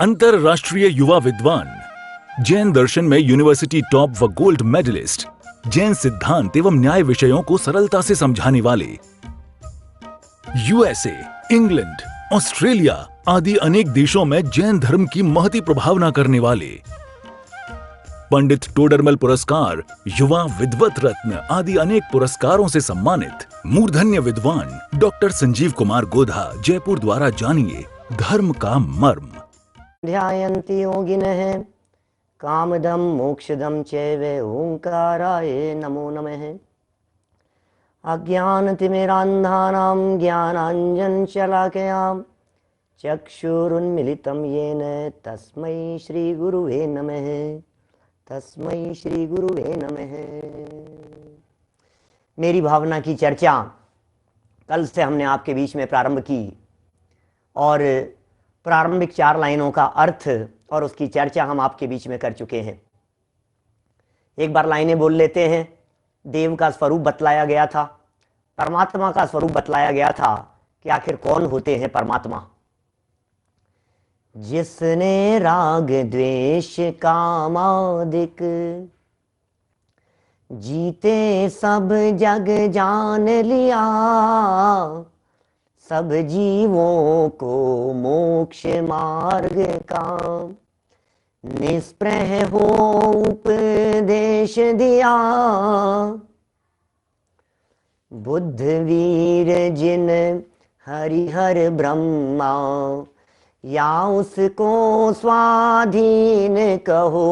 अंतरराष्ट्रीय युवा विद्वान, जैन दर्शन में यूनिवर्सिटी टॉप व गोल्ड मेडलिस्ट, जैन सिद्धांत एवं न्याय विषयों को सरलता से समझाने वाले, यूएसए, इंग्लैंड, ऑस्ट्रेलिया आदि अनेक देशों में जैन धर्म की महती प्रभावना करने वाले, पंडित टोडरमल पुरस्कार, युवा विद्वत रत्न आदि अनेक पुरस्कारों से सम्मानित मूर्धन्य विद्वान डॉक्टर संजीव कुमार गोधा जयपुर द्वारा जानिए धर्म का मर्म। ध्यायन्ति योगिनः कामदं मोक्षदं चैव ओंकाराय नमो नमः। अज्ञानतिमिरान्धानां ज्ञानाञ्जनशलाकयां चक्षुरुन्मिलितं येन तस्मै श्रीगुरुवे नमः। तस्मै श्रीगुरुवे नमः। मेरी भावना की चर्चा कल से हमने आपके बीच में प्रारंभ की और प्रारंभिक 4 लाइनों का अर्थ और उसकी चर्चा हम आपके बीच में कर चुके हैं। एक बार लाइनें बोल लेते हैं। देव का स्वरूप बतलाया गया था, परमात्मा का स्वरूप बतलाया गया था कि आखिर कौन होते हैं परमात्मा। जिसने राग द्वेष कामादिक जीते सब जग जान लिया, सब जीवों को मोक्ष मार्ग का निष्प्रह हो उपदेश दिया। बुद्ध वीर जिन हरिहर ब्रह्मा, या उसको स्वाधीन कहो।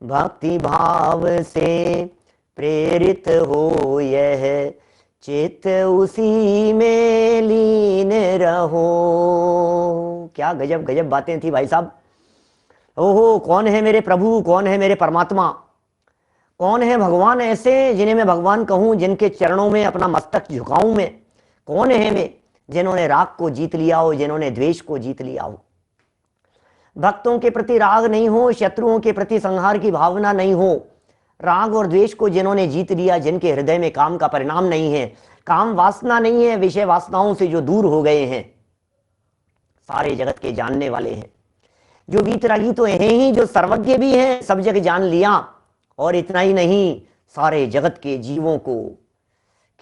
भक्ति भाव से प्रेरित हो यह चित्त उसी में लीन रहो। क्या गजब गजब बातें थी भाई साहब। ओहो, कौन है मेरे प्रभु, कौन है मेरे परमात्मा, कौन है भगवान ऐसे जिन्हें मैं भगवान कहूं, जिनके चरणों में अपना मस्तक झुकाऊं मैं। कौन है वे जिन्होंने राग को जीत लिया हो, जिन्होंने द्वेष को जीत लिया हो। भक्तों के प्रति राग नहीं हो, शत्रुओं के प्रति संहार की भावना नहीं हो। राग और द्वेष को जिन्होंने जीत लिया, जिनके हृदय में काम का परिणाम नहीं है, काम वासना नहीं है, विषय वासनाओं से जो दूर हो गए हैं, सारे जगत के जानने वाले हैं। जो वीतरागी तो हैं ही, जो सर्वज्ञ भी हैं, सब जग जान लिया। और इतना ही नहीं, सारे जगत के जीवों को,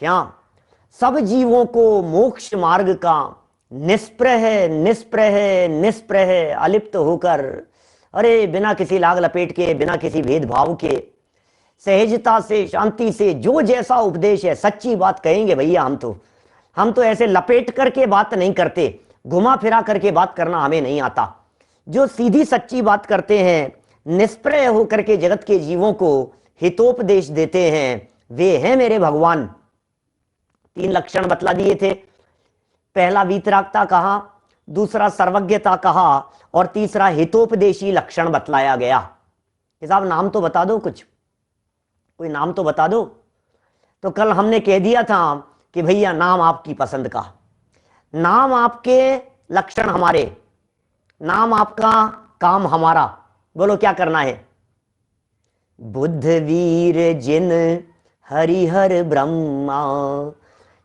क्या सब जीवों को मोक्ष मार्ग का निष्प्रह निष्प्रह निष्प्रह अलिप्त होकर, अरे बिना किसी लाग लपेट के, बिना किसी भेदभाव के, सहजता से, शांति से, जो जैसा उपदेश है सच्ची बात कहेंगे भैया। हम तो ऐसे लपेट करके बात नहीं करते, घुमा फिरा करके बात करना हमें नहीं आता। जो सीधी सच्ची बात करते हैं, निष्प्रह होकर के जगत के जीवों को हितोपदेश देते हैं, वे हैं मेरे भगवान। 3 लक्षण बतला दिए थे। पहला वीतरागता कहा, दूसरा सर्वज्ञता कहा और तीसरा हितोपदेशी लक्षण बतलाया गया। साहब नाम तो बता दो, कुछ कोई नाम तो बता दो। तो कल हमने कह दिया था कि भैया नाम आपकी पसंद का, नाम आपके, लक्षण हमारे, नाम आपका, काम हमारा। बोलो क्या करना है। बुद्ध वीर जिन हरिहर ब्रह्मा,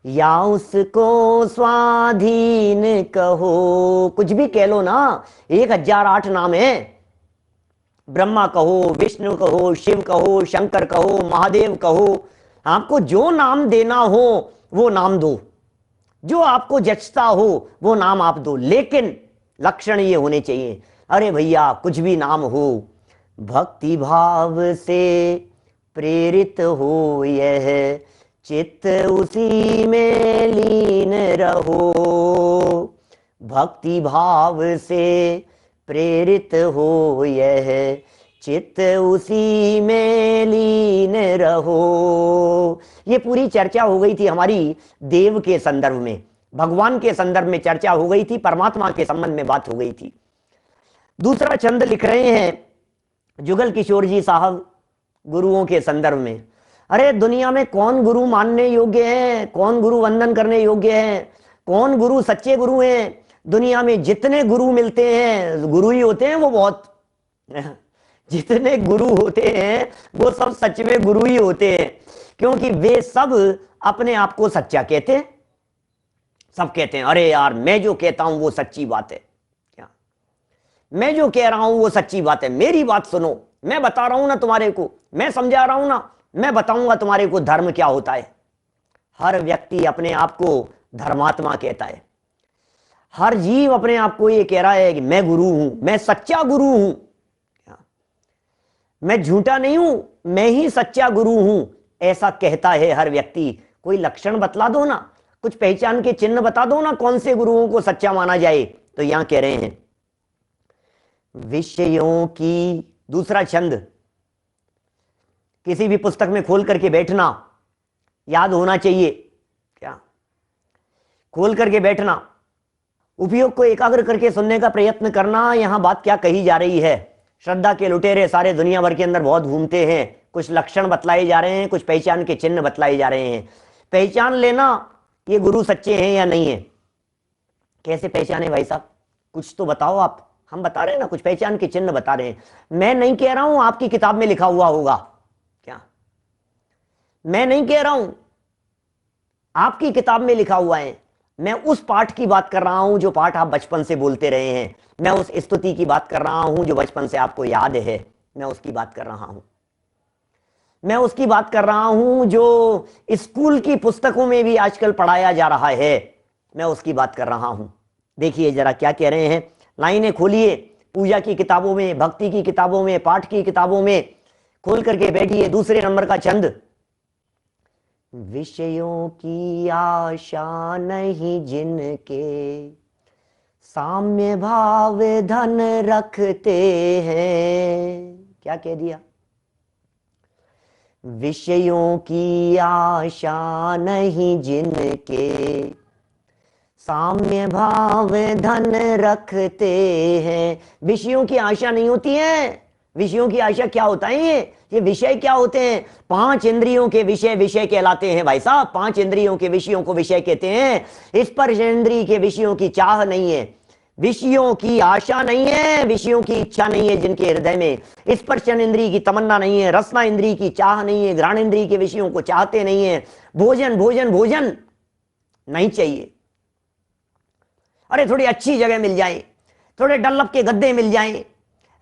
या उसको स्वाधीन कहो। कुछ भी कह लो ना, 1008 नाम है। ब्रह्मा कहो, विष्णु कहो, शिव कहो, शंकर कहो, महादेव कहो, आपको जो नाम देना हो वो नाम दो, जो आपको जचता हो वो नाम आप दो, लेकिन लक्षण ये होने चाहिए। अरे भैया कुछ भी नाम हो, भक्ति भाव से प्रेरित हो यह चित्त उसी में लीन रहो। भक्ति भाव से प्रेरित हो यह चित्त उसी में लीन रहो। ये पूरी चर्चा हो गई थी हमारी देव के संदर्भ में, भगवान के संदर्भ में चर्चा हो गई थी, परमात्मा के संबंध में बात हो गई थी। दूसरा छंद लिख रहे हैं जुगल किशोर जी साहब गुरुओं के संदर्भ में। अरे दुनिया में कौन गुरु मानने योग्य है, कौन गुरु वंदन करने योग्य है, कौन गुरु सच्चे गुरु हैं। दुनिया में जितने गुरु मिलते हैं, गुरु ही होते हैं वो बहुत। जितने गुरु होते हैं वो सब सच में गुरु ही होते हैं, क्योंकि वे सब अपने आप को सच्चा कहते हैं। सब कहते हैं अरे यार मैं जो कहता हूं वो सच्ची बात है। क्या मैं जो कह रहा हूं वो सच्ची बात है, मेरी बात सुनो, मैं बता रहा हूं ना तुम्हारे को, मैं समझा रहा हूं ना, मैं बताऊंगा तुम्हारे को धर्म क्या होता है। हर व्यक्ति अपने आप को धर्मात्मा कहता है, हर जीव अपने आप को ये कह रहा है कि मैं गुरु हूं, मैं सच्चा गुरु हूं, मैं झूठा नहीं हूं, मैं ही सच्चा गुरु हूं, ऐसा कहता है हर व्यक्ति। कोई लक्षण बतला दो ना, कुछ पहचान के चिन्ह बता दो ना, कौन से गुरुओं को सच्चा माना जाए। तो यहां कह रहे हैं विषयों की, दूसरा छंद, किसी भी पुस्तक में खोल करके बैठना, याद होना चाहिए क्या, खोल करके बैठना, उपयोग को एकाग्र करके सुनने का प्रयत्न करना। यहां बात क्या कही जा रही है। श्रद्धा के लुटेरे सारे दुनिया भर के अंदर बहुत घूमते हैं, कुछ लक्षण बतलाए जा रहे हैं, कुछ पहचान के चिन्ह बतलाए जा रहे हैं। पहचान लेना ये गुरु सच्चे हैं या नहीं है। कैसे पहचाने भाई साहब, कुछ तो बताओ आप। हम बता रहे हैं ना, कुछ पहचान के चिन्ह बता रहे हैं। मैं नहीं कह रहा हूं आपकी किताब में लिखा हुआ होगा क्या, मैं नहीं कह रहा हूं आपकी किताब में लिखा हुआ है। मैं उस पाठ की बात कर रहा हूं जो पाठ आप बचपन से बोलते रहे हैं। मैं उस स्तुति की बात कर रहा हूं जो बचपन से आपको याद है। मैं उसकी बात कर रहा हूं, मैं उसकी बात कर रहा हूं जो स्कूल की पुस्तकों में भी आजकल पढ़ाया जा रहा है। मैं उसकी बात कर रहा हूं। देखिए जरा क्या कह रहे हैं, लाइनें खोलिए, पूजा की किताबों में, भक्ति की किताबों में, पाठ की किताबों में खोल करके बैठिए। दूसरे नंबर का छंद, विषयों की आशा नहीं जिनके, साम्य भाव धन रखते हैं। क्या कह दिया, विषयों की आशा नहीं जिनके, साम्य भाव धन रखते हैं। विषयों की आशा नहीं होती है। विषयों की आशा क्या होता है, ये विषय क्या होते हैं। पांच इंद्रियों के विषय विषय कहलाते हैं भाई साहब। पांच इंद्रियों के विषयों को विषय कहते हैं। स्पर्श इंद्रिय के विषयों की चाह नहीं है, विषयों की आशा नहीं है, विषयों की इच्छा नहीं है जिनके हृदय में। स्पर्शन इंद्रिय की तमन्ना नहीं है, रसना इंद्रिय की चाह नहीं है, घ्राण इंद्रिय के विषयों को चाहते नहीं है। भोजन भोजन भोजन नहीं चाहिए। अरे थोड़ी अच्छी जगह मिल जाए, थोड़े डल्लप के गद्दे मिल जाएं,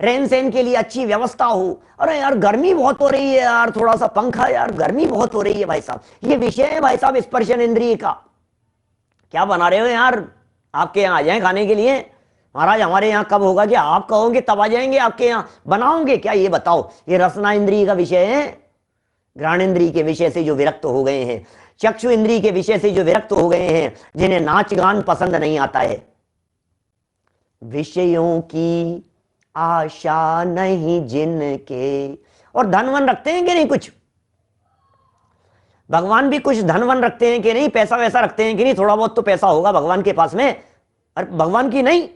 रहन सहन के लिए अच्छी व्यवस्था हो। अरे यार गर्मी बहुत हो रही है यार, थोड़ा सा पंखा, यार गर्मी बहुत हो रही है भाई साहब। ये विषय है भाई साहब स्पर्शन इंद्रिय का। क्या बना रहे हो यार, आपके यहाँ आ जाए खाने के लिए। महाराज हमारे यहाँ कब होगा कि आप कहोगे तब आ जाएंगे आपके यहाँ, बनाओगे क्या ये बताओ। ये रसना इंद्रिय का विषय है। घ्राण इंद्रिय के विषय से जो विरक्त हो गए हैं, चक्षु इंद्रिय के विषय से जो विरक्त हो गए हैं, जिन्हें नाच गान पसंद नहीं आता है। विषयों की आशा नहीं जिनके, और धनवन रखते हैं कि नहीं, कुछ भगवान भी कुछ धनवन रखते हैं कि नहीं, पैसा वैसा रखते हैं कि नहीं। थोड़ा बहुत तो पैसा होगा भगवान के पास में। अरे भगवान की नहीं,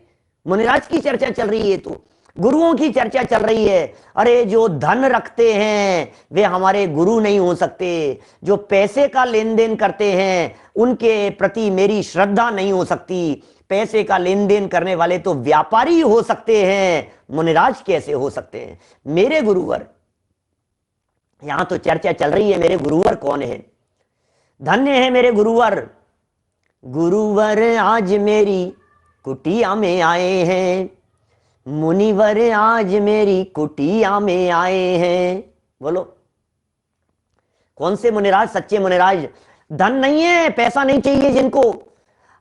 मुनिराज की चर्चा चल रही है, तो गुरुओं की चर्चा चल रही है। अरे जो धन रखते हैं वे हमारे गुरु नहीं हो सकते। जो पैसे का लेन देन करते हैं उनके प्रति मेरी श्रद्धा नहीं हो सकती। पैसे का लेन देन करने वाले तो व्यापारी हो सकते हैं, मुनिराज कैसे हो सकते हैं। मेरे गुरुवर, यहां तो चर्चा चल रही है मेरे गुरुवर कौन है। धन्य है मेरे गुरुवर। गुरुवर आज मेरी कुटिया में आए हैं, मुनिवर आज मेरी कुटिया में आए हैं। बोलो कौन से मुनिराज, सच्चे मुनिराज। धन नहीं है, पैसा नहीं चाहिए जिनको,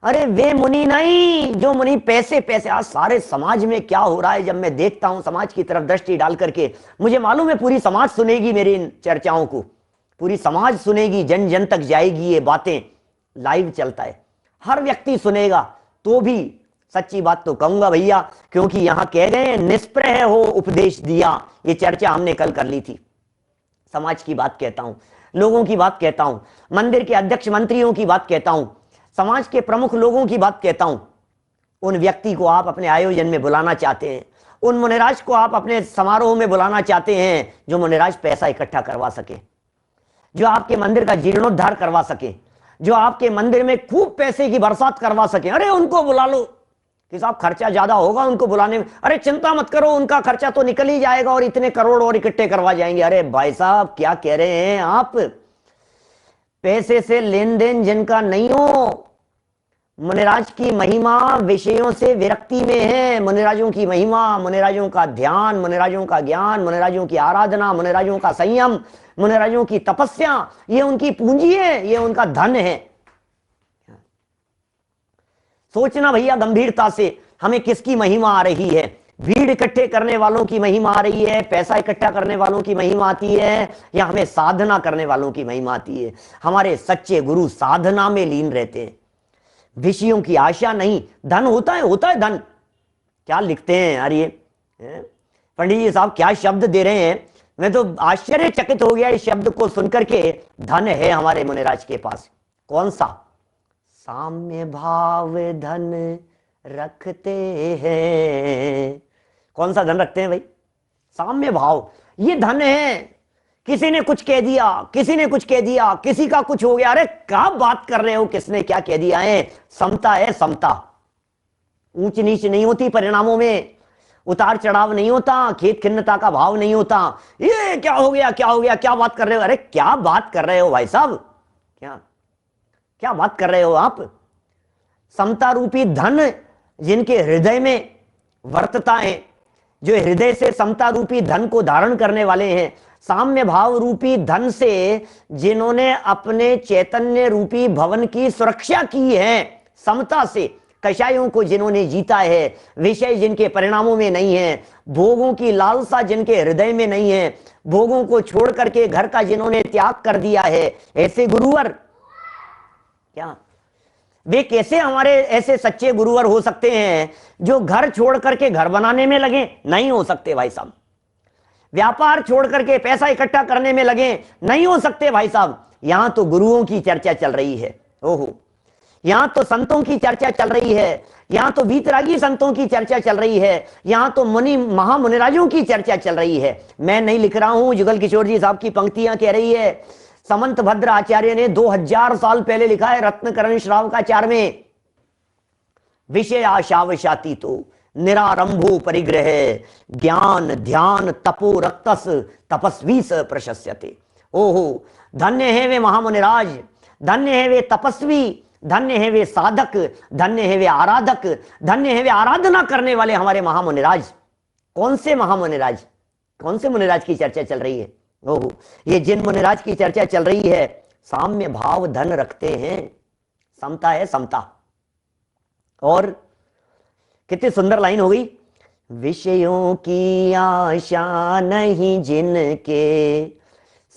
अरे वे मुनि नहीं जो मुनि पैसे पैसे। आज सारे समाज में क्या हो रहा है, जब मैं देखता हूं समाज की तरफ दृष्टि डाल करके, मुझे मालूम है पूरी समाज सुनेगी मेरी इन चर्चाओं को, पूरी समाज सुनेगी, जन जन तक जाएगी ये बातें। लाइव चलता है, हर व्यक्ति सुनेगा। तो भी सच्ची बात तो कहूंगा भैया, क्योंकि यहां कह गए निष्प्रह हो उपदेश दिया। ये चर्चा हमने कल कर ली थी। समाज की बात कहता हूं, लोगों की बात कहता हूं, मंदिर के अध्यक्ष मंत्रियों की बात कहता हूं, समाज के प्रमुख लोगों की बात कहता हूं। उन व्यक्ति को आप अपने आयोजन में बुलाना चाहते हैं, उन मुनिराज को आप अपने समारोह में बुलाना चाहते हैं, जो मुनिराज पैसा इकट्ठा करवा सके, जो आपके मंदिर का जीर्णोद्धार करवा सके, जो आपके मंदिर में खूब पैसे की बरसात करवा सके। अरे उनको बुला लो कि साहब खर्चा ज्यादा होगा उनको बुलाने में। अरे चिंता मत करो, उनका खर्चा तो निकल ही जाएगा और इतने करोड़ और इकट्ठे करवा जाएंगे। अरे भाई साहब क्या कह रहे हैं आप। पैसे से लेन देन जिनका नहीं हो, मुनिराज की महिमा विषयों से विरक्ति में है। मुनिराजों की महिमा, मुनिराजों का ध्यान, मुनिराजों का ज्ञान, मुनिराजों की आराधना, मुनिराजों का संयम, मुनिराजों की तपस्या, ये उनकी पूंजी है, ये उनका धन है। सोचना भैया गंभीरता से, हमें किसकी महिमा आ रही है? भीड़ इकट्ठे करने वालों की महिमा आ रही है, पैसा इकट्ठा करने वालों की महिमा आती है, या हमें साधना करने वालों की महिमा आती है? हमारे सच्चे गुरु साधना में लीन रहते हैं, विषयों की आशा नहीं। धन होता है धन। क्या लिखते हैं यार ये, पंडित जी साहब क्या शब्द दे रहे हैं, मैं तो आश्चर्यचकित हो गया इस शब्द को सुनकर के। धन है हमारे मुनिराज के पास। कौन सा? साम्य भाव धन रखते हैं। कौन सा धन रखते हैं भाई? साम्य भाव, ये धन है। किसी ने कुछ कह दिया, किसी ने कुछ कह दिया, किसी का कुछ हो गया, अरे क्या बात कर रहे हो, किसने क्या कह दिया है? समता है, समता। ऊंच नीच नहीं होती परिणामों में, उतार चढ़ाव नहीं होता, खेत खिन्नता का भाव नहीं होता। ये क्या हो गया, क्या हो गया, क्या बात कर रहे हो? अरे क्या बात कर रहे हो भाई साहब, क्या क्या बात कर रहे हो आप? समता रूपी धन जिनके हृदय में वर्तता है, जो हृदय से समता रूपी धन को धारण करने वाले हैं, साम्य भाव रूपी धन से जिन्होंने अपने चैतन्य रूपी भवन की सुरक्षा की है, समता से कषायों को जिन्होंने जीता है, विषय जिनके परिणामों में नहीं है, भोगों की लालसा जिनके हृदय में नहीं है, भोगों को छोड़ करके घर का जिन्होंने त्याग कर दिया है, ऐसे गुरुवर, क्या वे कैसे हमारे ऐसे सच्चे गुरुवर हो सकते हैं जो घर छोड़ करके घर बनाने में लगे? नहीं हो सकते भाई साहब। व्यापार छोड़ करके पैसा इकट्ठा करने में लगे? नहीं हो सकते भाई साहब। यहां तो गुरुओं की चर्चा चल रही है। ओहो, यहां तो संतों की चर्चा चल रही है, यहां तो वीतरागी संतों की चर्चा चल रही है, यहां तो मुनि महामुनिराजों की चर्चा चल रही है। मैं नहीं लिख रहा हूं, जुगल किशोर जी साहब की पंक्तियां कह रही है। समंत भद्र आचार्य ने 2000 साल पहले लिखा है रत्नकरण श्रावकाचार में, विषय आशावशाती तो निरारंभो परिग्रह ज्ञान ध्यान तपो रक्तस तपस्वी स प्रशस्यते। ओहो, धन्य है वे महामुनिराज, धन्य है वे तपस्वी, धन्य है वे साधक, धन्य है वे आराधक, धन्य है वे आराधना करने वाले हमारे महामुनिराज। कौन से महामुनिराज, कौन से मुनिराज की चर्चा चल रही है? ओहो, ये जिन मुनिराज की चर्चा चल रही है साम्य भाव धन रखते हैं, समता है, समता। और कितनी सुंदर लाइन हो गई, विषयों की आशा नहीं जिनके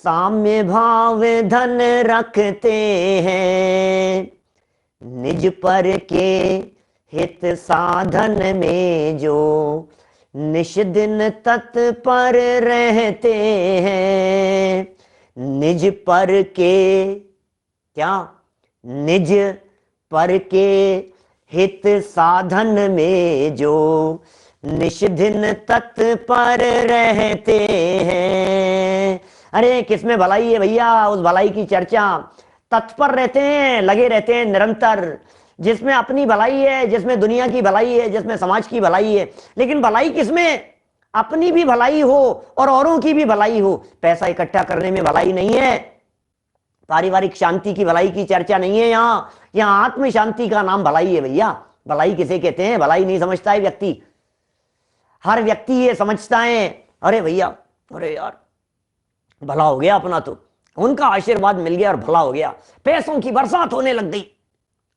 साम्य भाव धन रखते हैं, निज पर के हित साधन में जो निश दिन तत्पर रहते हैं। निज पर के, क्या? निज पर के हित साधन में जो निश दिन तत्पर रहते हैं। अरे किसमें भलाई है भैया? उस भलाई की चर्चा, तत्पर रहते हैं, लगे रहते हैं निरंतर, जिसमें अपनी भलाई है, जिसमें दुनिया की भलाई है, जिसमें समाज की भलाई है। लेकिन भलाई किसमें? अपनी भी भलाई हो और औरों की भी भलाई हो। पैसा इकट्ठा करने में भलाई नहीं है, पारिवारिक शांति की भलाई की चर्चा नहीं है यहाँ आत्म शांति का नाम भलाई है भैया। भलाई किसे कहते हैं? भलाई नहीं समझता है व्यक्ति, हर व्यक्ति ये समझता है, अरे भैया, अरे यार भला हो गया अपना, तो उनका आशीर्वाद मिल गया और भला हो गया, पैसों की बरसात होने लग गई,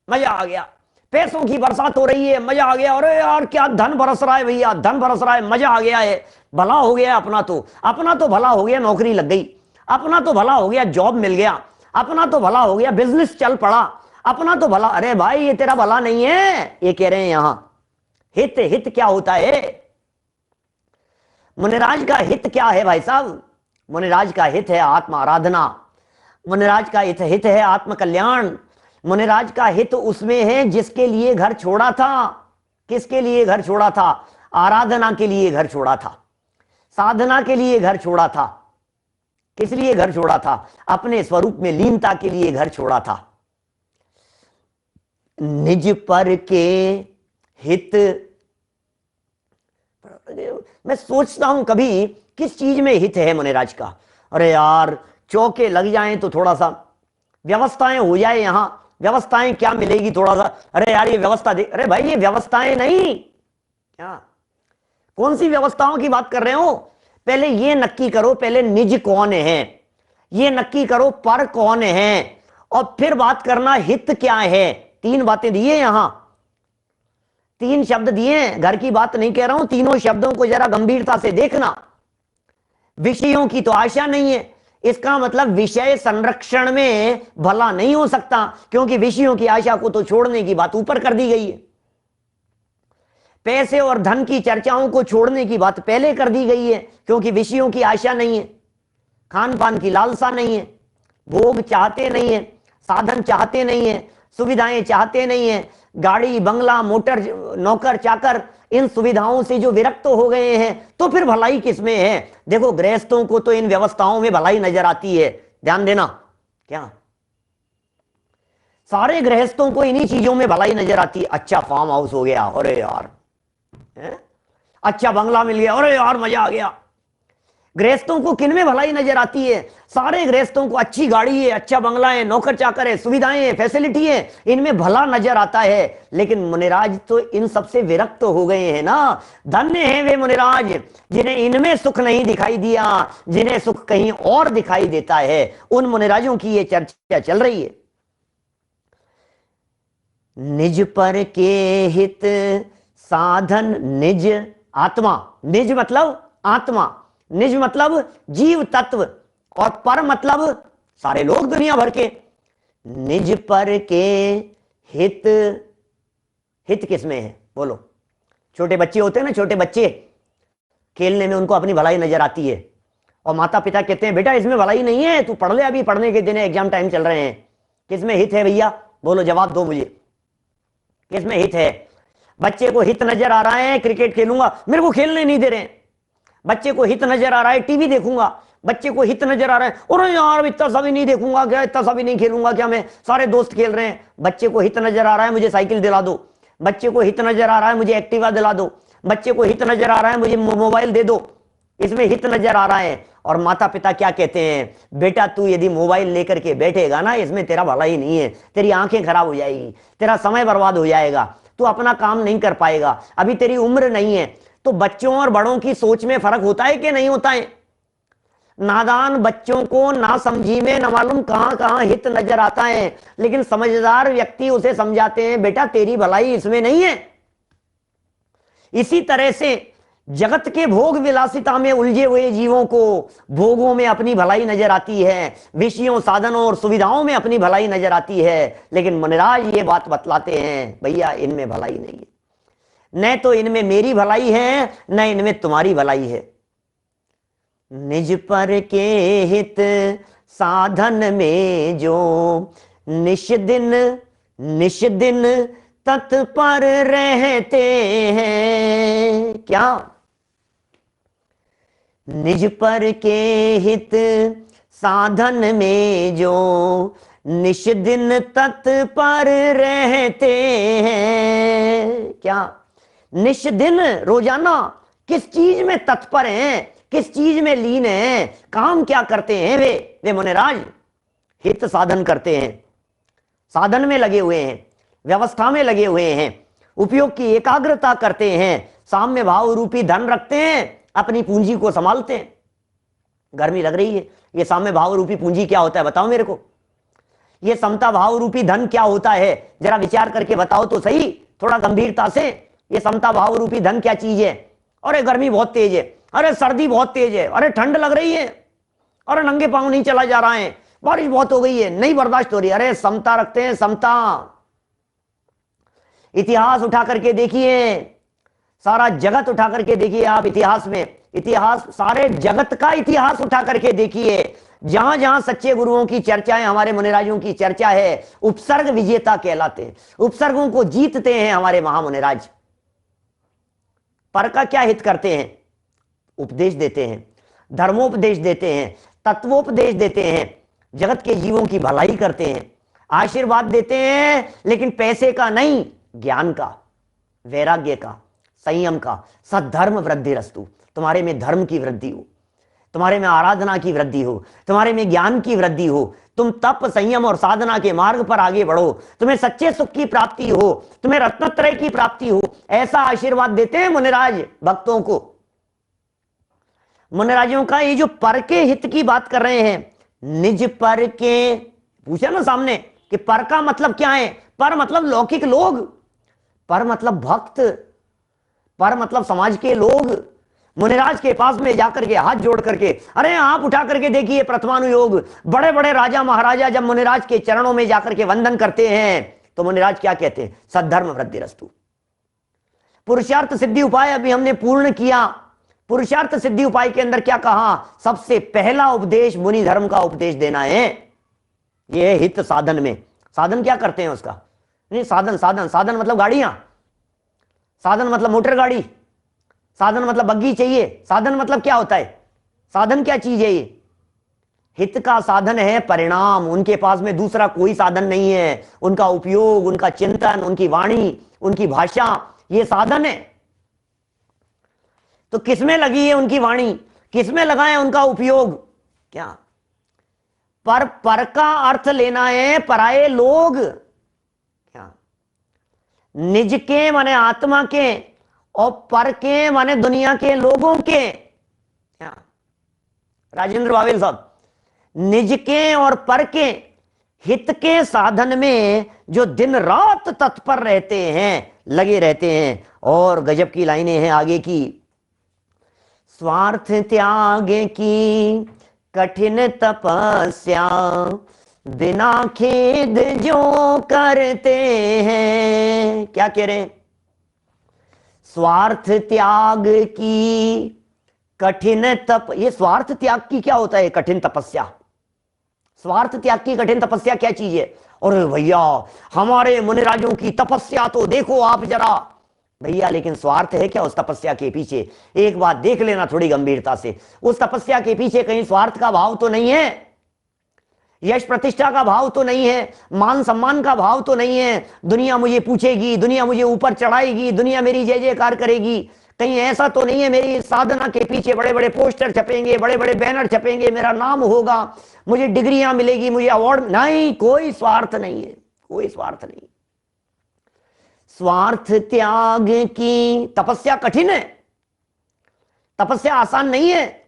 मजा आ गया, पैसों की बरसात हो रही है, मजा आ गया, अरे यार क्या धन बरस रहा है भैया, धन बरस रहा है, मजा आ गया है, भला हो गया अपना तो भला हो गया, नौकरी लग गई, अपना तो भला हो गया, जॉब मिल गया, अपना तो भला हो गया, बिजनेस चल पड़ा, अपना तो भला। अरे भाई ये तेरा भला नहीं है, ये कह रहे हैं यहां। हित, हित क्या होता है? मुनिराज का हित क्या है भाई साहब? मुनिराज का हित है आत्म आराधना, मुनिराज का हित है आत्म कल्याण, मुनिराज का हित उसमें है जिसके लिए घर छोड़ा था। किसके लिए घर छोड़ा था? आराधना के लिए घर छोड़ा था, साधना के लिए घर छोड़ा था। किस लिए घर छोड़ा था? अपने स्वरूप में लीनता के लिए घर छोड़ा था। निज पर के हित, मैं सोचता हूं कभी किस चीज में हित है मुनिराज का। अरे यार चौके लग जाएं तो थोड़ा सा व्यवस्थाएं हो जाए, यहां व्यवस्थाएं क्या मिलेगी थोड़ा सा, अरे यार ये व्यवस्था दे, अरे भाई ये व्यवस्थाएं नहीं, क्या कौन सी व्यवस्थाओं की बात कर रहे हो? पहले ये नक्की करो, पहले निज कौन है ये नक्की करो, पर कौन है, और फिर बात करना हित क्या है। तीन बातें दिए यहां, तीन शब्द दिए हैं, घर की बात नहीं कह रहा हूं, तीनों शब्दों को जरा गंभीरता से देखना। विषयों की तो आशा नहीं है, इसका मतलब विषय संरक्षण में भला नहीं हो सकता, क्योंकि विषयों की आशा को तो छोड़ने की बात ऊपर कर दी गई है। पैसे और धन की चर्चाओं को छोड़ने की बात पहले कर दी गई है, क्योंकि विषयों की आशा नहीं है, खान पान की लालसा नहीं है, भोग चाहते नहीं है, साधन चाहते नहीं है, सुविधाएं चाहते नहीं है, गाड़ी बंगला मोटर नौकर चाकर इन सुविधाओं से जो विरक्त हो गए हैं, तो फिर भलाई किसमें है? देखो गृहस्थों को तो इन व्यवस्थाओं में भलाई नजर आती है, ध्यान देना, क्या सारे गृहस्थों को इन्हीं चीजों में भलाई नजर आती है। अच्छा फार्म हाउस हो गया, अरे यार, अच्छा बंगला मिल गया, अरे यार मजा आ गया। गृहस्थों को किन में भलाई नजर आती है? सारे गृहस्थों को अच्छी गाड़ी है, अच्छा बंगला है, नौकर चाकर है, सुविधाएं है, फैसिलिटी है, इनमें भला नजर आता है। लेकिन मुनिराज तो इन सबसे विरक्त हो गए हैं ना। धन्य हैं वे मुनिराज जिन्हें इनमें सुख नहीं दिखाई दिया, जिन्हें सुख कहीं और दिखाई देता है। उन मुनिराजों की ये चर्चा चल रही है। निज पर के हित साधन निज आत्मा, निज मतलब आत्मा, निज मतलब जीव तत्व, और पर मतलब सारे लोग दुनिया भर के। निज पर के हित, हित किसमें है बोलो? छोटे बच्चे होते हैं ना, छोटे बच्चे खेलने में उनको अपनी भलाई नजर आती है, और माता पिता कहते हैं बेटा इसमें भलाई नहीं है, तू पढ़ ले, अभी पढ़ने के दिन एग्जाम टाइम चल रहे हैं। किसमें हित है भैया? बोलो, जवाब दो मुझे, किसमें हित है? बच्चे को हित नजर आ रहा है क्रिकेट खेलूंगा, मेरे को खेलने नहीं दे रहे हैं। बच्चे को हित नजर आ रहा है टीवी देखूंगा, बच्चे को हित नजर आ रहा है और यार इतना सा भी नहीं देखूंगा क्या, इतना सा भी नहीं खेलूंगा क्या, मैं सारे दोस्त खेल रहे हैं। बच्चे को हित नजर आ रहा है मुझे साइकिल दिला दो, बच्चे को हित नजर आ रहा है मुझे एक्टिवा दिला दो, बच्चे को हित नजर आ रहा है मुझे मोबाइल दे दो, इसमें हित नजर आ रहा है। और माता पिता क्या कहते हैं? बेटा तू यदि मोबाइल लेकर के बैठेगा ना, इसमें तेरा भला ही नहीं है, तेरी आंखें खराब हो जाएगी, तेरा समय बर्बाद हो जाएगा, तू अपना काम नहीं कर पाएगा, अभी तेरी उम्र नहीं है। तो बच्चों और बड़ों की सोच में फर्क होता है कि नहीं होता है? नादान बच्चों को ना समझी में न मालूम कहां कहां हित नजर आता है, लेकिन समझदार व्यक्ति उसे समझाते हैं बेटा तेरी भलाई इसमें नहीं है। इसी तरह से जगत के भोग विलासिता में उलझे हुए जीवों को भोगों में अपनी भलाई नजर आती है, विषयों साधनों और सुविधाओं में अपनी भलाई नजर आती है। लेकिन मुनिराज ये बात बतलाते हैं भैया इनमें भलाई नहीं है, न तो इनमें मेरी भलाई है न इनमें तुम्हारी भलाई है। निज पर के हित साधन में जो निश दिन तत्पर रहते हैं, क्या निज पर के हित साधन में जो निश दिन तत्पर रहते हैं, क्या निश दिन रोजाना किस चीज में तत्पर हैं, किस चीज में लीन हैं, काम क्या करते हैं वे मुनिराज? हित साधन करते हैं, साधन में लगे हुए हैं, व्यवस्था में लगे हुए हैं, उपयोग की एकाग्रता करते हैं, साम्य भाव रूपी धन रखते हैं, अपनी पूंजी को संभालते हैं। गर्मी लग रही है, ये साम्य भाव रूपी पूंजी क्या होता है बताओ मेरे को? ये समता भाव रूपी धन क्या होता है? जरा विचार करके बताओ तो सही, थोड़ा गंभीरता से। ये समता भाव रूपी धन क्या चीज है? अरे गर्मी बहुत तेज है, अरे सर्दी बहुत तेज है, अरे ठंड लग रही है, अरे नंगे पांव नहीं चला जा रहा है, बारिश बहुत हो गई है, नहीं बर्दाश्त हो रही। अरे समता रखते हैं, समता। इतिहास उठा करके देखिए, सारा जगत उठा करके देखिए आप, इतिहास में, इतिहास सारे जगत का इतिहास उठा करके देखिए, जहां जहां सच्चे गुरुओं की चर्चा है, हमारे मुनिराजों की चर्चा है, उपसर्ग विजेता कहलाते हैं, उपसर्गों को जीतते हैं हमारे महामुनिराज। पर का क्या हित करते हैं? उपदेश देते हैं, धर्मोपदेश देते हैं, तत्वोपदेश देते हैं, जगत के जीवों की भलाई करते हैं, आशीर्वाद देते हैं, लेकिन पैसे का नहीं, ज्ञान का, वैराग्य का, संयम का। सद्धर्म वृद्धि रस्तु, तुम्हारे में धर्म की वृद्धि हो, तुम्हारे में आराधना की वृद्धि हो, तुम्हारे में ज्ञान की वृद्धि हो, तुम तप संयम और साधना के मार्ग पर आगे बढ़ो, तुम्हें सच्चे सुख की प्राप्ति हो, तुम्हें रत्नत्रय की प्राप्ति हो, ऐसा आशीर्वाद देते हैं मुनिराज भक्तों को। मुनिराजों का ये जो पर के हित की बात कर रहे हैं, निज पर के, पूछा ना सामने कि पर का मतलब क्या है? पर मतलब लौकिक लोग, पर मतलब भक्त, पर मतलब समाज के लोग। मुनिराज के पास में जाकर के हाथ जोड़ करके, अरे आप उठा करके देखिए प्रथमानुयोग, बड़े बड़े राजा महाराजा जब मुनिराज के चरणों में जाकर के वंदन करते हैं तो मुनिराज क्या कहते हैं? सद्धर्म वृद्धिरस्तु। पुरुषार्थ सिद्धि उपाय अभी हमने पूर्ण किया। पुरुषार्थ सिद्धि उपाय के अंदर क्या कहा? सबसे पहला उपदेश मुनि धर्म का उपदेश देना है। यह है हित साधन में। साधन क्या करते हैं उसका? नहीं, साधन साधन साधन मतलब गाड़ियां, साधन मतलब मोटर गाड़ी, साधन मतलब बग्गी चाहिए। साधन मतलब क्या होता है? साधन क्या चीज है? ये हित का साधन है परिणाम। उनके पास में दूसरा कोई साधन नहीं है। उनका उपयोग, उनका चिंतन, उनकी वाणी, उनकी भाषा, ये साधन है। तो किसमें लगी है उनकी वाणी? किसमें लगा है उनका उपयोग? क्या पर का अर्थ लेना है पराये लोग। क्या निज के माने आत्मा के, और पर के माने दुनिया के लोगों के। क्या राजेंद्र बावेल साहब, निज के और पर के हित के साधन में जो दिन रात तत्पर रहते हैं, लगे रहते हैं। और गजब की लाइनें हैं आगे की। स्वार्थ त्याग की कठिन तपस्या, बिना खेद जो करते हैं। क्या कह रहे हैं? स्वार्थ त्याग की कठिन तप, ये स्वार्थ त्याग की क्या होता है? कठिन तपस्या। स्वार्थ त्याग की कठिन तपस्या क्या चीज है? और भैया हमारे मुनिराजों की तपस्या तो देखो आप जरा। भैया लेकिन स्वार्थ है क्या उस तपस्या के पीछे? एक बात देख लेना थोड़ी गंभीरता से। उस तपस्या के पीछे कहीं स्वार्थ का भाव तो नहीं है? यश प्रतिष्ठा का भाव तो नहीं है? मान सम्मान का भाव तो नहीं है? दुनिया मुझे पूछेगी, दुनिया मुझे ऊपर चढ़ाएगी, दुनिया मेरी जय जयकार करेगी, कहीं ऐसा तो नहीं है मेरी साधना के पीछे बड़े बड़े पोस्टर छपेंगे, बड़े बड़े बैनर छपेंगे, मेरा नाम होगा, मुझे डिग्रियां मिलेगी, मुझे अवार्ड? नहीं, कोई स्वार्थ नहीं है, कोई स्वार्थ नहीं। स्वार्थ त्याग की तपस्या कठिन है, तपस्या आसान नहीं है।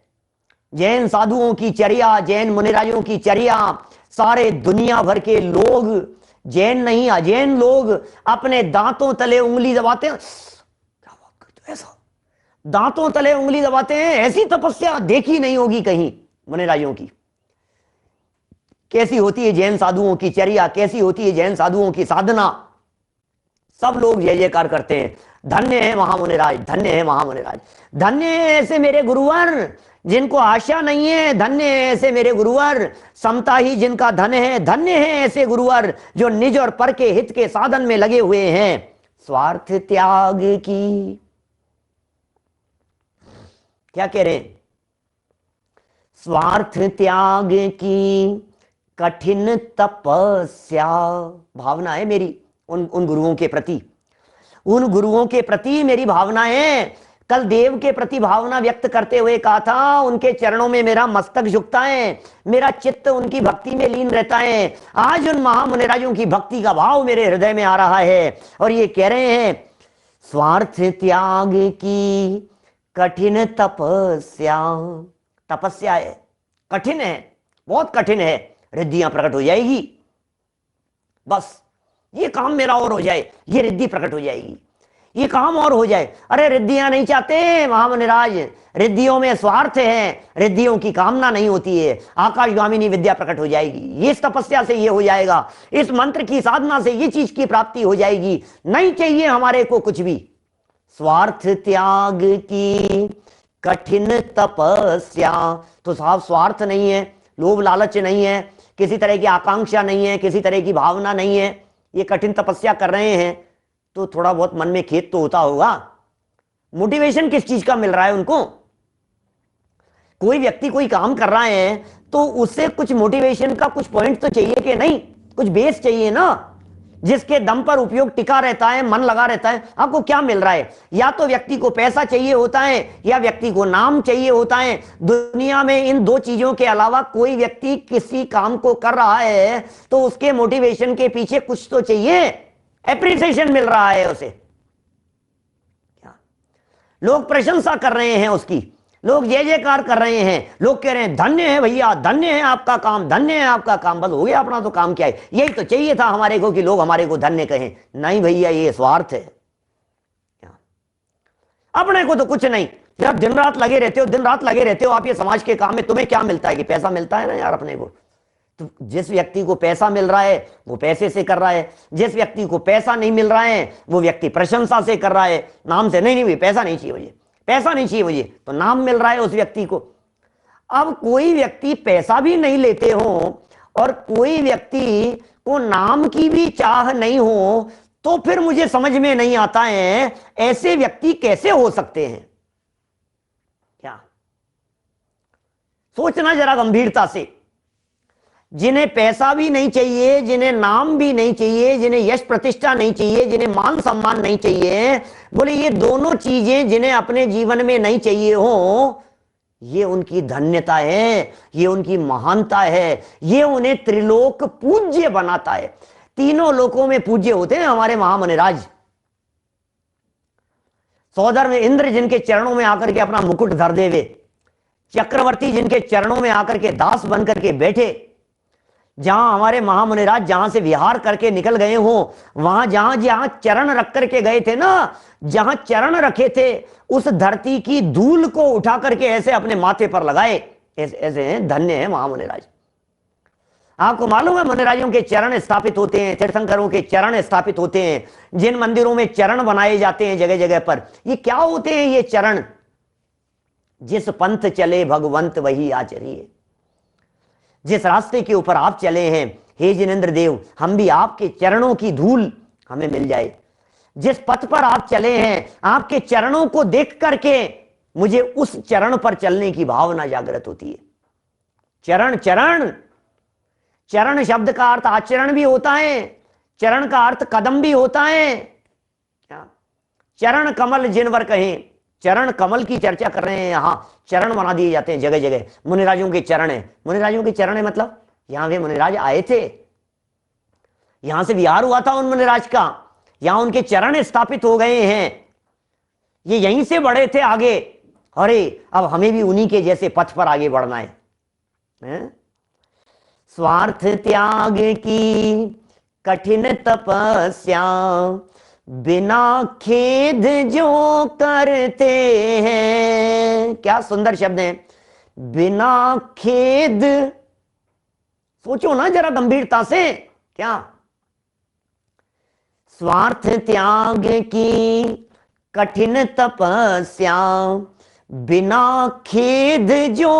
जैन साधुओं की चर्या, जैन मुनिराजों की चर्या, सारे दुनिया भर के लोग, जैन नहीं अजैन लोग अपने दांतों तले उंगली दबाते हैं। क्या बात करते हो? ऐसा दांतों तले उंगली दबाते हैं, ऐसी तपस्या देखी नहीं होगी कहीं मुनिराजों की। कैसी होती है जैन साधुओं की चर्या, कैसी होती है जैन साधुओं की साधना। सब लोग जय जयकार करते हैं, धन्य है महामुनिराज, धन्य है महामुनिराज, धन्य है ऐसे मेरे गुरुवर जिनको आशा नहीं है, धन्य है ऐसे मेरे गुरुवर, समता ही जिनका धन है, धन्य है ऐसे गुरुवर जो निज और पर के हित के साधन में लगे हुए हैं। स्वार्थ त्याग की, क्या कह रहे हैं? स्वार्थ त्याग की कठिन तपस्या, भावना है मेरी उन गुरुओं के प्रति, उन गुरुओं के प्रति मेरी भावना है। कल देव के प्रति भावना व्यक्त करते हुए कहा था, उनके चरणों में मेरा मस्तक झुकता है, मेरा चित्त उनकी भक्ति में लीन रहता है। आज उन महामुनिराजों की भक्ति का भाव मेरे हृदय में आ रहा है और ये कह रहे हैं स्वार्थ त्याग की कठिन तपस्या। तपस्या है, कठिन है, बहुत कठिन है। रिद्धियां प्रकट हो जाएगी, बस ये काम मेरा और हो जाए, ये रिद्धि प्रकट हो जाएगी, ये काम और हो जाए। अरे रिद्धियां नहीं चाहते महामुनिराज, रिद्धियों में स्वार्थ है, रिद्धियों की कामना नहीं होती है। आकाशगामिनी विद्या प्रकट हो जाएगी, इस तपस्या से ये हो जाएगा, इस मंत्र की साधना से ये चीज की प्राप्ति हो जाएगी। नहीं चाहिए हमारे को कुछ भी। स्वार्थ त्याग की कठिन तपस्या, तो साहब स्वार्थ नहीं है, लोभ लालच नहीं है, किसी तरह की आकांक्षा नहीं है, किसी तरह की भावना नहीं है, ये कठिन तपस्या कर रहे हैं तो थोड़ा बहुत मन में खेद तो होता होगा। मोटिवेशन किस चीज का मिल रहा है उनको? कोई व्यक्ति कोई काम कर रहा है तो उससे कुछ मोटिवेशन का कुछ पॉइंट तो चाहिए कि नहीं, कुछ बेस चाहिए ना। जिसके दम पर उपयोग टिका रहता है, मन लगा रहता है, आपको क्या मिल रहा है? या तो व्यक्ति को पैसा चाहिए होता है या व्यक्ति को नाम चाहिए होता है। दुनिया में इन दो चीजों के अलावा कोई व्यक्ति किसी काम को कर रहा है तो उसके मोटिवेशन के पीछे कुछ तो चाहिए, एप्रिसिएशन मिल रहा है उसे, क्या लोग प्रशंसा कर रहे हैं उसकी, लोग जय जयकार कर रहे हैं, लोग कह रहे हैं धन्य है भैया, धन्य है आपका काम, धन्य है आपका काम। बस हो गया, अपना तो काम क्या है, यही तो चाहिए था हमारे को कि लोग हमारे को धन्य कहें। नहीं भैया, ये स्वार्थ है। अपने को तो कुछ नहीं, जब दिन रात लगे रहते हो, दिन रात लगे रहते हो आप ये समाज के काम में, तुम्हें क्या मिलता है? कि पैसा मिलता है ना यार अपने को। तो जिस व्यक्ति को पैसा मिल रहा है वो पैसे से कर रहा है, जिस व्यक्ति को पैसा नहीं मिल रहा है वो व्यक्ति प्रशंसा से कर रहा है, नाम से। नहीं, पैसा नहीं चाहिए मुझे, पैसा नहीं चाहिए मुझे, तो नाम मिल रहा है उस व्यक्ति को। अब कोई व्यक्ति पैसा भी नहीं लेते हो और कोई व्यक्ति को नाम की भी चाह नहीं हो, तो फिर मुझे समझ में नहीं आता है ऐसे व्यक्ति कैसे हो सकते हैं। क्या सोचना जरा गंभीरता से। जिन्हें पैसा भी नहीं चाहिए, जिन्हें नाम भी नहीं चाहिए, जिन्हें यश प्रतिष्ठा नहीं चाहिए, जिन्हें मान सम्मान नहीं चाहिए, बोले ये दोनों चीजें जिन्हें अपने जीवन में नहीं चाहिए हो, ये उनकी धन्यता है, ये उनकी महानता है, ये उन्हें त्रिलोक पूज्य बनाता है। तीनों लोकों में पूज्य होते हैं हमारे महामुनिराज। सौधर्म इंद्र जिनके चरणों में आकर के अपना मुकुट धर देवे, चक्रवर्ती जिनके चरणों में आकर के दास बनकर के बैठे, जहां हमारे महामुनिराज जहां से विहार करके निकल गए हो, वहां जहां जहां चरण रख करके गए थे ना, जहां चरण रखे थे उस धरती की धूल को उठा करके ऐसे अपने माथे पर लगाए, ऐसे हैं, धन्य है महामुनिराज। आपको मालूम है मुनिराजों के चरण स्थापित होते हैं, तीर्थंकरों के चरण स्थापित होते हैं, जिन मंदिरों में चरण बनाए जाते हैं जगह जगह पर, ये क्या होते हैं? ये चरण, जिस पंथ चले भगवंत वही आचरिए। जिस रास्ते के ऊपर आप चले हैं हे जिनेंद्र देव, हम भी आपके चरणों की धूल हमें मिल जाए। जिस पथ पर आप चले हैं, आपके चरणों को देख करके मुझे उस चरण पर चलने की भावना जागृत होती है। चरण, चरण, चरण शब्द का अर्थ आचरण भी होता है, चरण का अर्थ कदम भी होता है। चरण कमल जिनवर कहें, चरण कमल की चर्चा कर रहे हैं, यहां चरण बना दिए जाते हैं जगह जगह। मुनिराजों के चरण है, मुनिराजों के चरण है मतलब यहां वे मुनिराज आए थे, यहां से विहार हुआ था उन मुनिराज का, यहां उनके चरण स्थापित हो गए हैं, ये यहीं से बढ़े थे आगे। अरे अब हमें भी उन्हीं के जैसे पथ पर आगे बढ़ना है? स्वार्थ त्याग की कठिन तपस्या, बिना खेद जो करते हैं। क्या सुंदर शब्द है, बिना खेद। सोचो ना जरा गंभीरता से। क्या स्वार्थ त्याग की कठिन तपस्या, बिना खेद जो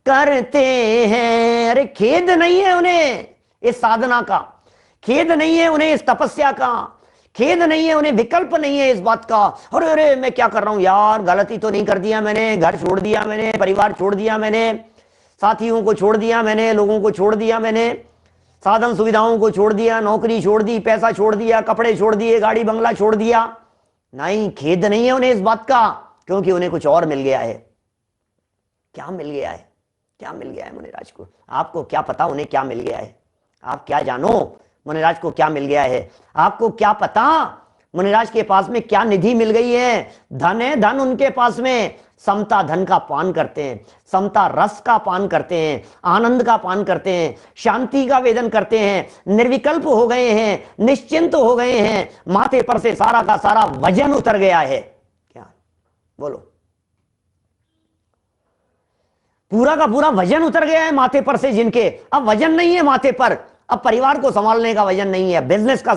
करते हैं। अरे खेद नहीं है उन्हें इस साधना का, खेद नहीं है उन्हें इस तपस्या का, खेद नहीं है उन्हें, विकल्प नहीं है इस बात का। अरे अरे मैं क्या कर रहा हूं यार, गलती तो नहीं कर दिया मैंने, घर छोड़ दिया मैंने, परिवार छोड़ दिया मैंने, साथियों को छोड़ दिया मैंने, लोगों को छोड़ दिया मैंने, साधन सुविधाओं को छोड़ दिया, नौकरी छोड़ दी, पैसा छोड़ दिया, कपड़े छोड़ दिए, गाड़ी बंगला छोड़ दिया। नहीं, खेद नहीं है उन्हें इस बात का, क्योंकि उन्हें कुछ और मिल गया है। क्या मिल गया है? क्या मिल गया है मुनिराज को? आपको क्या पता उन्हें क्या मिल गया है? आप क्या जानो मुनिराज को क्या मिल गया है? आपको क्या पता मुनिराज के पास में क्या निधि मिल गई है? धन है, धन उनके पास में, समता धन का पान करते हैं, समता रस का पान करते हैं, आनंद का पान करते हैं, शांति का वेदन करते हैं, निर्विकल्प हो गए हैं, निश्चिंत हो गए हैं, माथे पर से सारा का सारा वजन उतर गया है। क्या बोलो? पूरा का पूरा वजन उतर गया है माथे पर से जिनके। अब वजन नहीं है माथे पर, अब परिवार को संभालने का वजन नहीं है, बिजनेस का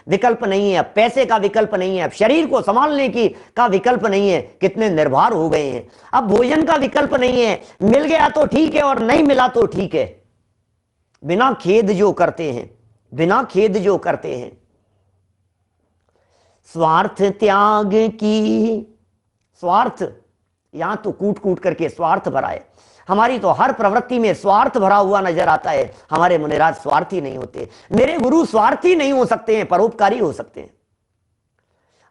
विकल्प नहीं है, पैसे का विकल्प नहीं है, शरीर को संभालने की का विकल्प नहीं है। कितने निर्भर हो गए हैं। अब भोजन का विकल्प नहीं है, मिल गया तो ठीक है और नहीं मिला तो ठीक है। बिना खेद जो करते हैं, बिना खेद जो करते हैं। स्वार्थ त्याग की, स्वार्थ यहां तो कूट कूट करके स्वार्थ भरा है। हमारी तो हर प्रवृत्ति में स्वार्थ भरा हुआ नजर आता है। हमारे मुनिराज स्वार्थी नहीं होते। मेरे गुरु स्वार्थी नहीं हो सकते हैं, परोपकारी हो सकते हैं,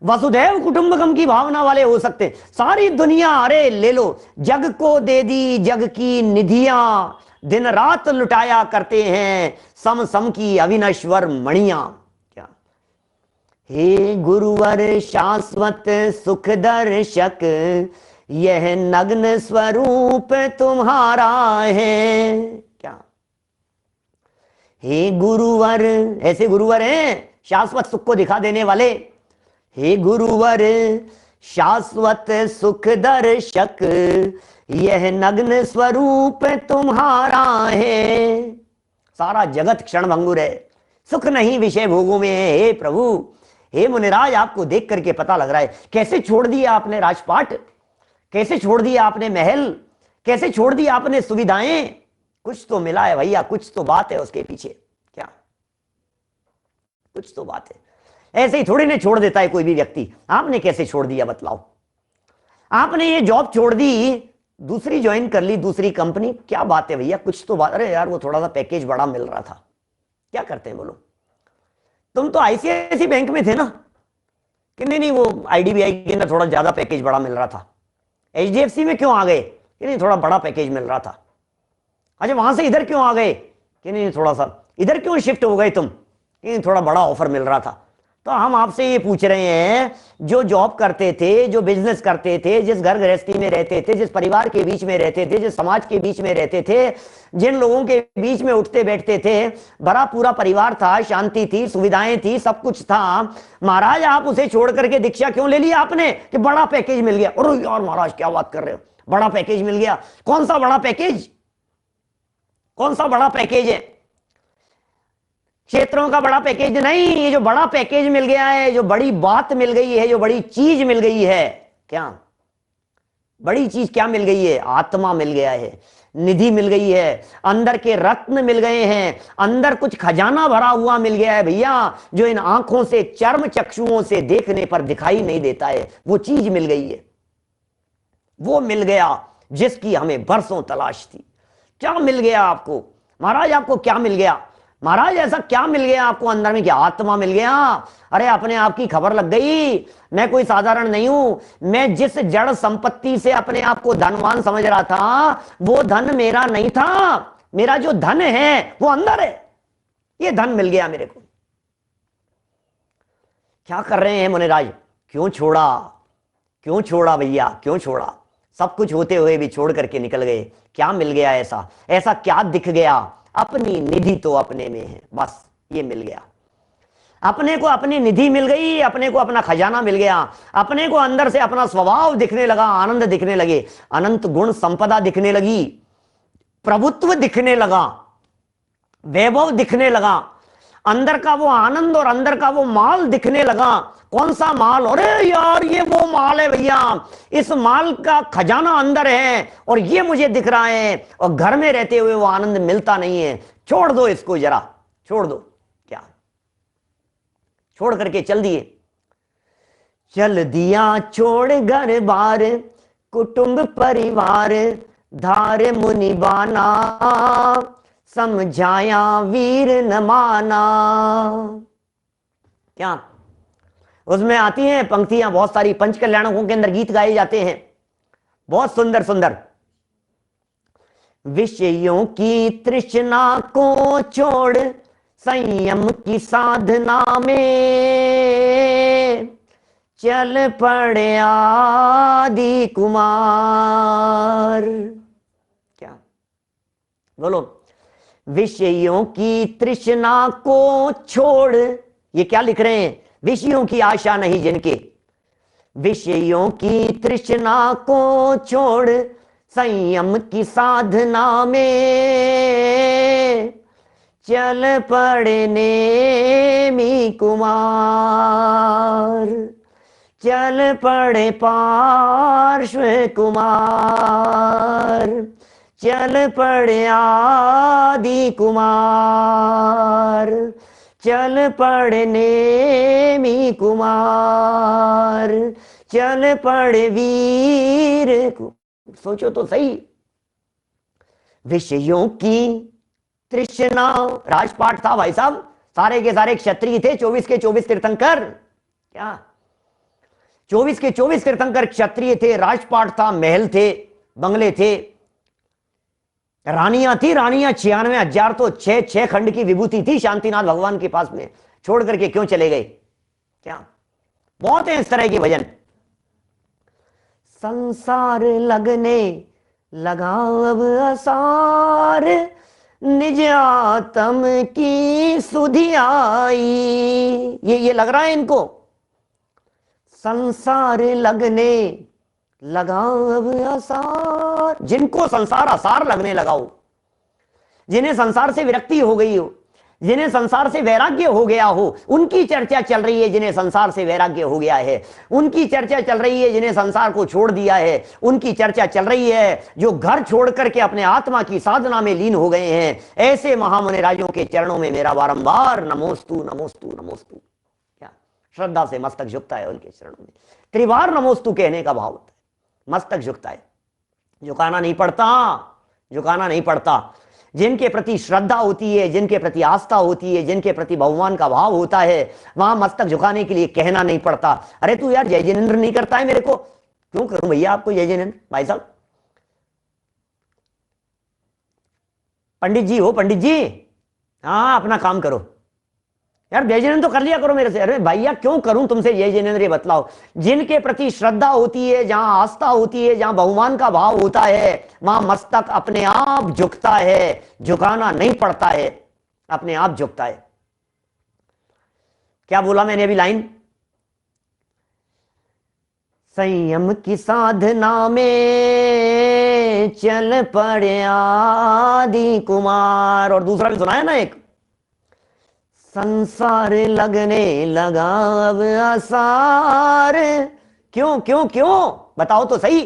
वसुधैव कुटुंबकम की भावना वाले हो सकते हैं। सारी दुनिया अरे ले लो, जग को दे दी जग की निधियां, दिन रात लुटाया करते हैं सम सम की अविनश्वर मणियां। क्या हे गुरुवर शाश्वत सुख दर्शक, यह नग्न स्वरूप तुम्हारा है। क्या हे गुरुवर, ऐसे गुरुवर हैं शाश्वत सुख को दिखा देने वाले। हे गुरुवर शाश्वत सुख दर्शक, यह नग्न स्वरूप तुम्हारा है। सारा जगत क्षण भंगुर है, सुख नहीं विषय भोगों में है। हे प्रभु, हे मुनिराज, आपको देख करके पता लग रहा है कैसे छोड़ दिया आपने राजपाट, कैसे छोड़ दिया आपने महल, कैसे छोड़ दिया आपने सुविधाएं। कुछ तो मिला है भैया, कुछ तो बात है उसके पीछे। क्या कुछ तो बात है। ऐसे ही थोड़ी नहीं छोड़ देता है कोई भी व्यक्ति। आपने कैसे छोड़ दिया बतलाओ? आपने ये जॉब छोड़ दी, दूसरी ज्वाइन कर ली, दूसरी कंपनी। क्या बात है भैया, कुछ तो बात। अरे यार वो थोड़ा सा पैकेज बड़ा मिल रहा था। क्या करते हैं बोलो? तुम तो आईसीआईसी बैंक में थे ना कि नहीं? वो आईडीबीआई के अंदर थोड़ा ज्यादा पैकेज बड़ा मिल रहा था। एचडीएफसी में क्यों आ गए कि नहीं? थोड़ा बड़ा पैकेज मिल रहा था। अच्छा, वहां से इधर क्यों आ गए कि नहीं? थोड़ा सा इधर क्यों शिफ्ट हो गए तुम कि थोड़ा बड़ा ऑफर मिल रहा था। तो हम आपसे ये पूछ रहे हैं, जो जॉब करते थे, जो बिजनेस करते थे, जिस घर गृहस्थी में रहते थे, जिस परिवार के बीच में रहते थे, जिस समाज के बीच में रहते थे, जिन लोगों के बीच में उठते बैठते थे, बड़ा पूरा परिवार था, शांति थी, सुविधाएं थी, सब कुछ था। महाराज आप उसे छोड़ करके दीक्षा क्यों ले लिया आपने कि बड़ा पैकेज मिल गया? अरे यार महाराज क्या बात कर रहे हो, बड़ा पैकेज मिल गया? कौन सा बड़ा पैकेज? कौन सा बड़ा पैकेज है? क्षेत्रों का बड़ा पैकेज नहीं, ये जो बड़ा पैकेज मिल गया है, जो बड़ी बात मिल गई है, जो बड़ी चीज मिल गई है। क्या बड़ी चीज क्या मिल गई है? आत्मा मिल गया है, निधि मिल गई है, अंदर के रत्न मिल गए हैं, अंदर कुछ खजाना भरा हुआ मिल गया है भैया, जो इन आंखों से, चर्म चक्षुओं से देखने पर दिखाई नहीं देता है। वो चीज मिल गई है, वो मिल गया जिसकी हमें बरसों तलाश थी। क्या मिल गया आपको महाराज? आपको क्या मिल गया महाराज? ऐसा क्या मिल गया आपको अंदर में? क्या आत्मा मिल गया? अरे अपने आप की खबर लग गई। मैं कोई साधारण नहीं हूं। मैं जिस जड़ संपत्ति से अपने आप को धनवान समझ रहा था, वो धन मेरा नहीं था। मेरा जो धन है वो अंदर है। ये धन मिल गया मेरे को। क्या कर रहे हैं मुनिराज? क्यों छोड़ा? क्यों छोड़ा भैया? क्यों छोड़ा? सब कुछ होते हुए भी छोड़ करके निकल गए। क्या मिल गया? ऐसा ऐसा क्या दिख गया? अपनी निधि तो अपने में है, बस ये मिल गया। अपने को अपनी निधि मिल गई, अपने को अपना खजाना मिल गया, अपने को अंदर से अपना स्वभाव दिखने लगा, आनंद दिखने लगे, अनंत गुण संपदा दिखने लगी, प्रभुत्व दिखने लगा, वैभव दिखने लगा, अंदर का वो आनंद और अंदर का वो माल दिखने लगा। कौन सा माल? अरे यार ये वो माल है भैया, इस माल का खजाना अंदर है और ये मुझे दिख रहा है, और घर में रहते हुए वो आनंद मिलता नहीं है। छोड़ दो इसको, जरा छोड़ दो। क्या छोड़ करके चल दिए? चल दिया छोड़ घर बार, कुटुंब परिवार, धार मुनि बाना, समझाया वीर न माना। क्या उसमें आती हैं पंक्तियां, बहुत सारी पंच कल्याणकों के अंदर गीत गाए जाते हैं, बहुत सुंदर सुंदर। विषयों की तृष्णा को छोड़ संयम की साधना में, चल पड़े आदि कुमार। क्या बोलो? विषयों की तृष्णा को छोड़, ये क्या लिख रहे हैं? विषयों की आशा नहीं जिनके, विषयों की तृष्णा को छोड़ संयम की साधना में, चल पड़े नेमी कुमार, चल पड़े पार्श्व कुमार, चल पड़े आदि कुमार, चल पड़े नेमी कुमार, चल पड़े वीर। सोचो तो सही, विषयों की तृष्णा। राजपाट था भाई साहब, सारे के सारे क्षत्रिय थे, 24 के 24 तीर्थंकर। क्या 24 के 24 तीर्थंकर क्षत्रिय थे, राजपाट था, महल थे, बंगले थे, रानियां थी, रानियां 96,000। तो छह खंड की विभूति थी शांतिनाथ भगवान के पास में, छोड़ करके क्यों चले गए? क्या बहुत है इस तरह के भजन। संसार लगने लगा अब असार, निज आत्म की सुधि आई। ये लग रहा है इनको। संसार लगने लगा अब असार, जिनको संसार असार लगने लगा हो, जिन्हें संसार से विरक्ति हो गई हो, जिन्हें संसार से वैराग्य हो गया हो, उनकी चर्चा चल रही है। जिन्हें संसार से वैराग्य हो गया है उनकी चर्चा चल रही है। जिन्हें संसार को छोड़ दिया है उनकी चर्चा चल रही है। जो घर छोड़ करके अपने आत्मा की साधना में लीन हो गए हैं, ऐसे महामुनि राजों के चरणों में मेरा बारंबार नमोस्तु नमोस्तु नमोस्तु। क्या श्रद्धा से मस्तक झुकता है उनके चरणों में। त्रिवार नमोस्तु कहने का भाव होता है, मस्तक झुकता है, झुकाना नहीं पड़ता, झुकाना नहीं पड़ता। जिनके प्रति श्रद्धा होती है, जिनके प्रति आस्था होती है, जिनके प्रति भगवान का भाव होता है, वहां मस्तक झुकाने के लिए कहना नहीं पड़ता। अरे तू यार जय जिनेंद्र नहीं करता है, मेरे को क्यों करूं भैया आपको जय जिनेंद्र? भाई साहब पंडित जी हो, पंडित जी, हाँ अपना काम करो यार, जय जिनेंद्र तो कर लिया करो मेरे से। अरे भैया क्यों करूं तुमसे जय जिनेंद्र, ये बतलाओ। जिनके प्रति श्रद्धा होती है, जहां आस्था होती है, जहां भगवान का भाव होता है, वहां मस्तक अपने आप झुकता है, झुकाना नहीं पड़ता है, अपने आप झुकता है। क्या बोला मैंने अभी लाइन? संयम की साधना में चल पड़े आदि कुमार। और दूसरा भी सुना है ना एक, संसार लगने लगा अब आसार। क्यों क्यों क्यों बताओ तो सही।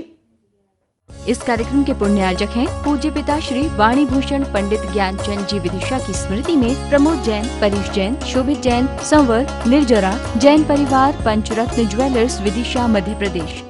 इस कार्यक्रम के पुण्यार्जक हैं पूज्य पिता श्री वाणी भूषण पंडित ज्ञानचंद जी विदिशा की स्मृति में प्रमोद जैन, परेश जैन, शोभित जैन, संवर, निर्जरा, जैन परिवार, पंचरत्न ज्वेलर्स, विदिशा, मध्य प्रदेश।